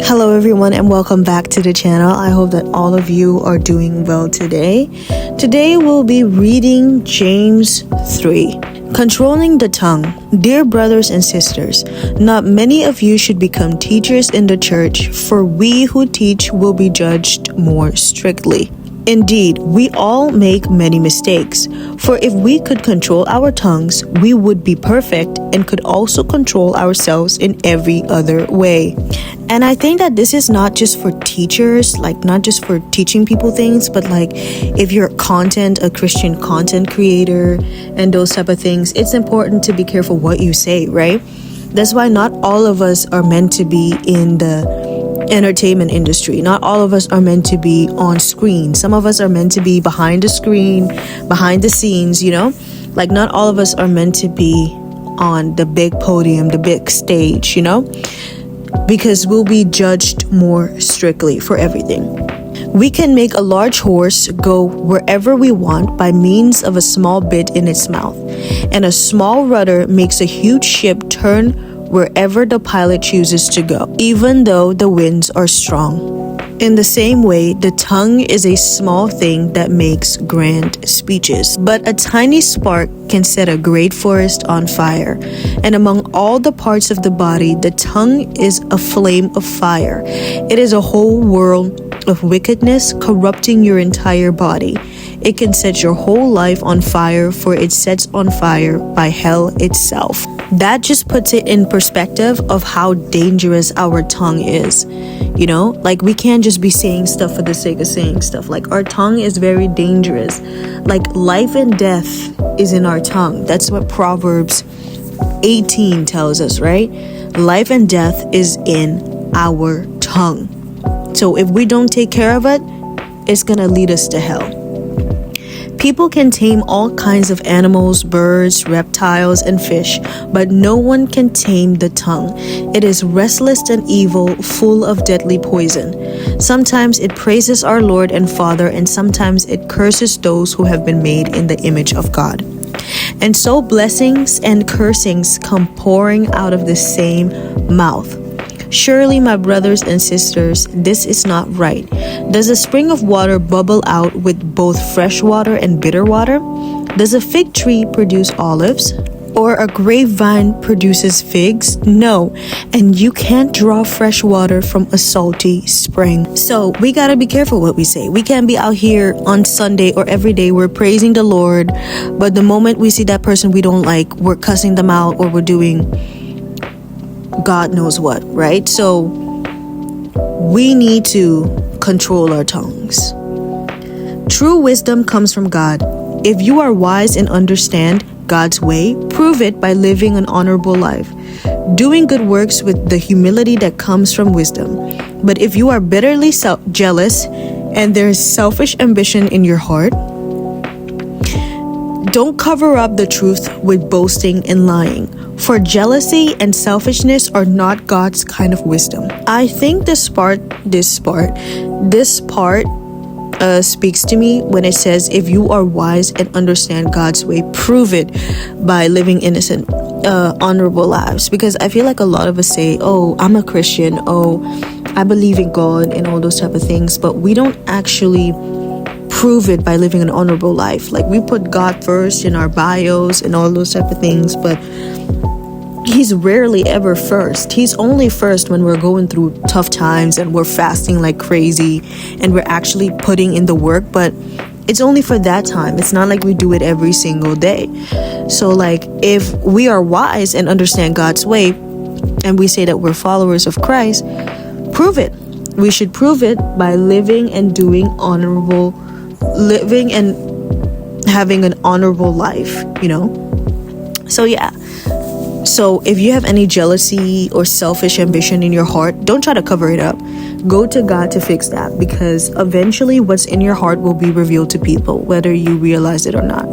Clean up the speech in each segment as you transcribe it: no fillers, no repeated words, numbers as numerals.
Hello everyone and welcome back to the channel. I hope that all of you are doing well today. Today we'll be reading James 3. Controlling the tongue. Dear brothers and sisters, not many of you should become teachers in the church, for we who teach will be judged more strictly. Indeed, we all make many mistakes. For if we could control our tongues, we would be perfect and could also control ourselves in every other way. And I think that this is not just for teachers, like not just for teaching people things, but like if you're a Christian content creator and those type of things, it's important to be careful what you say, right? That's why not all of us are meant to be in the entertainment industry. Not all of us are meant to be on screen. Some of us are meant to be behind the screen, behind the scenes, like not all of us are meant to be on the big podium, the big stage, because we'll be judged more strictly for everything. We can make a large horse go wherever we want by means of a small bit in its mouth, and a small rudder makes a huge ship turn wherever the pilot chooses to go, even though the winds are strong. In the same way, the tongue is a small thing that makes grand speeches, but a tiny spark can set a great forest on fire. And among all the parts of the body, the tongue is a flame of fire. It is a whole world of wickedness, corrupting your entire body. It can set your whole life on fire, for it sets on fire by hell itself. That just puts it in perspective of how dangerous our tongue is. Like we can't just be saying stuff for the sake of saying stuff. Like our tongue is very dangerous. Like life and death is in our tongue. That's what Proverbs 18 tells us, right? Life and death is in our tongue. So if we don't take care of it, it's gonna lead us to hell. People can tame all kinds of animals, birds, reptiles, and fish, but no one can tame the tongue. It is restless and evil, full of deadly poison. Sometimes it praises our Lord and Father, and sometimes it curses those who have been made in the image of God. And so blessings and cursings come pouring out of the same mouth. Surely, my brothers and sisters, this is not right. Does a spring of water bubble out with both fresh water and bitter water? Does a fig tree produce olives? Or a grapevine produces figs? No, and you can't draw fresh water from a salty spring. So we gotta be careful what we say. We can't be out here on Sunday or every day we're praising the Lord, but the moment we see that person we don't like, we're cussing them out or we're doing God knows what, right? So we need to control our tongues. True wisdom comes from God. If you are wise and understand God's way, prove it by living an honorable life, doing good works with the humility that comes from wisdom. But if you are bitterly jealous and there is selfish ambition in your heart, don't cover up the truth with boasting and lying. For jealousy and selfishness are not God's kind of wisdom. I think this part speaks to me when it says, if you are wise and understand God's way, prove it by living innocent, honorable lives. Because I feel like a lot of us say, oh, I'm a Christian, oh, I believe in God and all those type of things, but we don't actually prove it by living an honorable life. Like we put God first in our bios and all those type of things, but He's rarely ever first. He's only first when we're going through tough times and we're fasting like crazy and we're actually putting in the work, but it's only for that time. It's not like we do it every single day. So like if we are wise and understand God's way and we say that we're followers of Christ, prove it. We should prove it by living and having an honorable life, So yeah. So if you have any jealousy or selfish ambition in your heart, don't try to cover it up. Go to God to fix that, because eventually what's in your heart will be revealed to people, whether you realize it or not.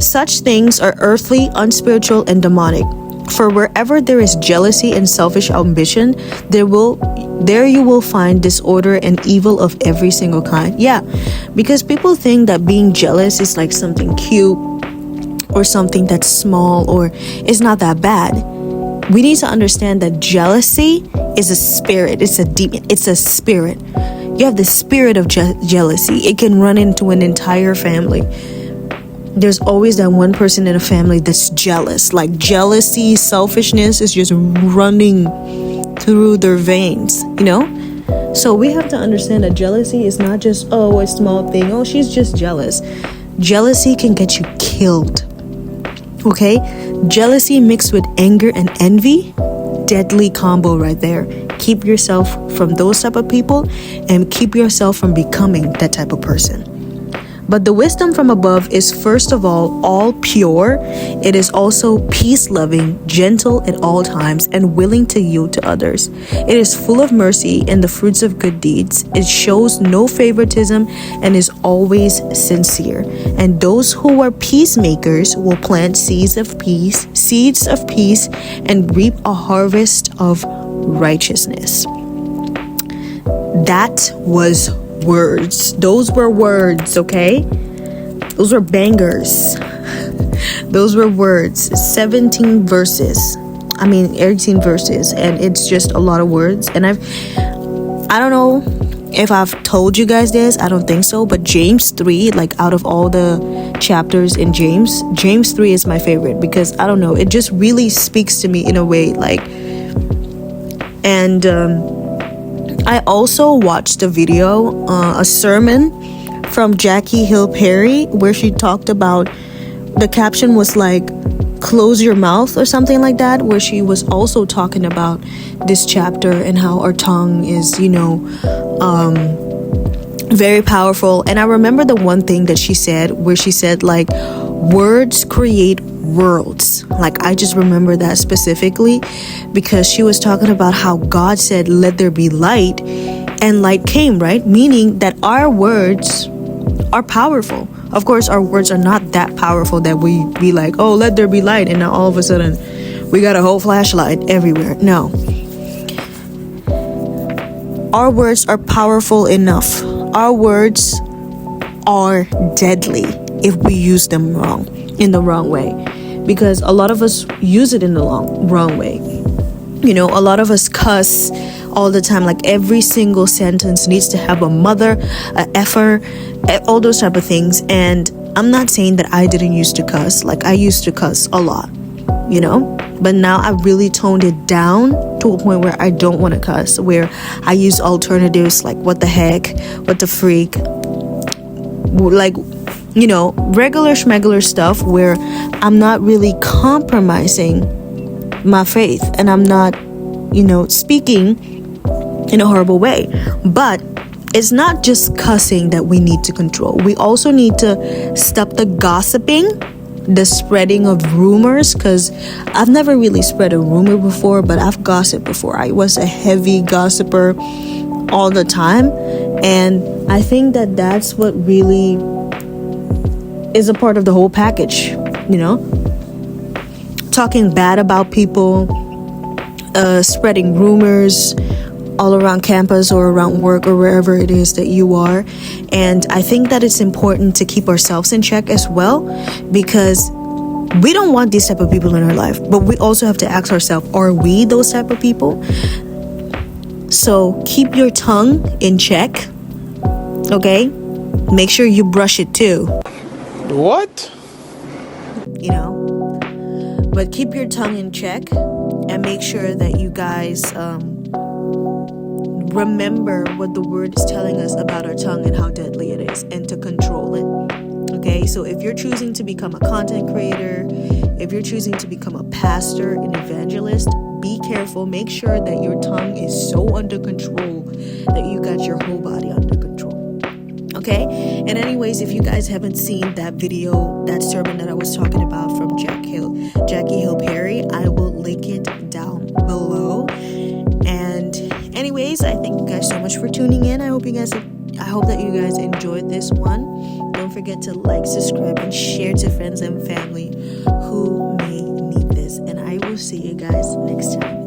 Such things are earthly, unspiritual, and demonic. For wherever there is jealousy and selfish ambition, there you will find disorder and evil of every single kind. Yeah, because people think that being jealous is like something cute or something that's small or it's not that bad. we need to understand that jealousy is a spirit. It's a demon. It's a spirit. You have the spirit of jealousy. It can run into an entire family. There's always that one person in a family that's jealous. Like jealousy, selfishness is just running through their veins, you know? So we have to understand that jealousy is not just, oh, a small thing. Oh, she's just jealous. Jealousy can get you killed. Okay? Jealousy mixed with anger and envy, deadly combo right there. Keep yourself from those type of people and keep yourself from becoming that type of person. But the wisdom from above is first of all pure. It is also peace-loving, gentle at all times, and willing to yield to others. It is full of mercy and the fruits of good deeds. It shows no favoritism and is always sincere. And those who are peacemakers will plant seeds of peace, and reap a harvest of righteousness. That was words. Those were words, okay? Those were bangers. Those were words. 18 verses, and it's just a lot of words. And I don't know if I've told you guys this. I don't think so, but James 3, like out of all the chapters in James 3 is my favorite, because I don't know, it just really speaks to me in a way, like, and I also watched a video, a sermon from Jackie Hill Perry, where she talked about, the caption was like, close your mouth or something like that, where she was also talking about this chapter and how our tongue is, very powerful. And I remember the one thing that she said, where she said, like, words create worlds. Like, I just remember that specifically, because she was talking about how God said, let there be light, and light came, right? Meaning that our words are powerful. Of course, our words are not that powerful that we be like, oh, let there be light, and now all of a sudden we got a whole flashlight everywhere. No. Our words are powerful enough. Our words are deadly if we use them in the wrong way, because a lot of us use it in the wrong way. A lot of us cuss all the time. Like, every single sentence needs to have a mother, a effer, all those type of things. And I'm not saying that I didn't used to cuss. Like, I used to cuss a lot, but now I really toned it down to a point where I don't want to cuss, where I use alternatives like what the heck, what the freak, like, regular schmegular stuff, where I'm not really compromising my faith, and I'm not, speaking in a horrible way. But it's not just cussing that we need to control. We also need to stop the gossiping, the spreading of rumors, because I've never really spread a rumor before, but I've gossiped before. I was a heavy gossiper all the time, and I think that that's what really is a part of the whole package, talking bad about people, spreading rumors all around campus or around work or wherever it is that you are. And I think that it's important to keep ourselves in check as well, because we don't want these type of people in our life, but we also have to ask ourselves, are we those type of people? So keep your tongue in check, okay? Make sure you brush it too. What? But keep your tongue in check, and make sure that you guys remember what the word is telling us about our tongue and how deadly it is, and to control it. Okay, so if you're choosing to become a content creator, if you're choosing to become a pastor, an evangelist, be careful. Make sure that your tongue is so under control that you got your whole body under control. Okay, and anyways, if you guys haven't seen that video, that sermon that I was talking about from Jackie Hill Perry, I will link it down below. And anyways, I thank you guys so much for tuning in. I hope that you guys enjoyed this one. Don't forget to like, subscribe, and share to friends and family who may need this. And I will see you guys next time.